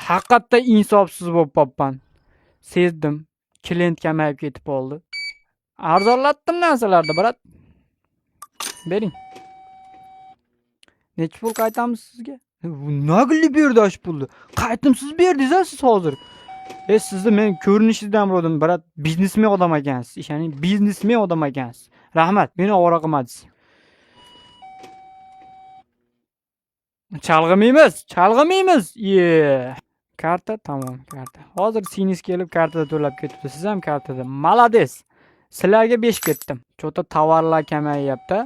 haqiqatda insofsiz bo'lib qolibman. Sezdim. Klient kamayib ketib qoldi. Arzonlatdim narsalarni, brat. Bering. Necha pul qaytamiz sizga? Nagli berdi ash pulni. Qaytimsiz berdingiz siz hozir. Sizni men ko'rinishingizdan bildim, brat. Biznesmen odam ekansiz. Ishoning, biznesmen odam ekansiz. Rahmat, meni ovora qilmadingiz. Chalg'imaymiz. Karta, tamam, karta. Hozir singiz kelib kartada to'lab ketibdi. Siz ham kartada. Malades. Sizlarga 5 ketdim. Cho'ta tovarlar kamayyapti.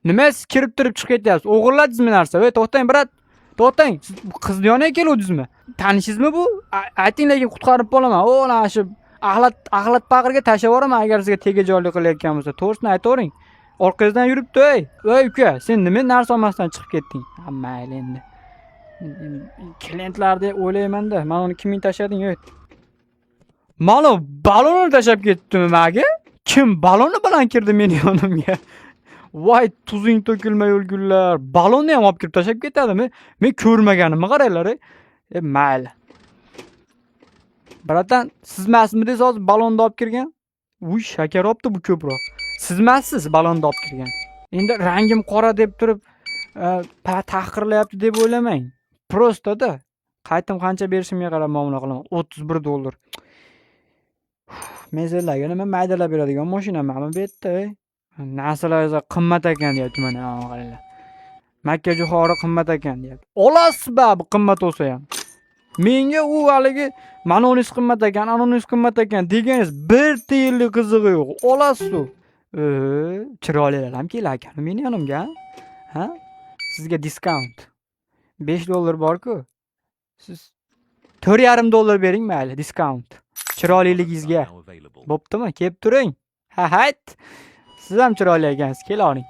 Nima siz kirib turib chiqib ketyapsiz? O'g'irladingizmi narsa? Voy, to'xtang, brat. To'xtang. Siz qizni yoniga keluvdingizmi? Tanishingizmi bu? Ayting, lekin qutqarib qolaman. O'la shu axlat paqirga tashlab yuboraman agar sizga tegajonlik qilayotgan bo'lsa. To'g'risini aytavering. Orqangizdan yuribdi, Ey uka, sen nima narsa olmasdan chiqib ketding? Mayli endi. Klientlarni o'ylayman-da. Mana uni kiming tashlading, ey? Mana balonni tashlab ketdimi menga? Kim balonni bilan kirdi meni yonimga? Voy, tuzing to'kilmay o'lgurlar. Balonni ham olib kirib tashlab ketadimi? Men ko'rmaganimni qaranglar. Mayli. Bratan, sizmasmidingiz hozir balonni olib kirgan? Uy, shakar olibdi bu ko'proq. Sizmassiz balonni olib kirgan. Endi rangim qora deb turib, tahqirlayapti deb o'ylamang. Prosta-da. Qaytim qancha berishimga qarab muomala qilaman. $31. Mezellarga nima maydalab beradigan mashina mana bu yerda. Narsalar esa qimmat ekan deyapti mana qaranglar. Makka jo'xori qimmat ekan deyapti. Olasizmi bu qimmat bo'lsa ham? Menga u haligi mana unis qimmat ekan, anonis qimmat ekan deganingiz bir tiyinlik qizig'i yo'q. Olasiz-ku. Chiroylilar ham kelar meni yonimga. Ha? Sizga diskount. $5 bor-ku. Siz $4.5 bering mayli, diskount. Chiroyliligingizga. Bo'ptimi? Kelib turing. Ha, hayt. Siz ham chiroyli ekansiz, kela oling.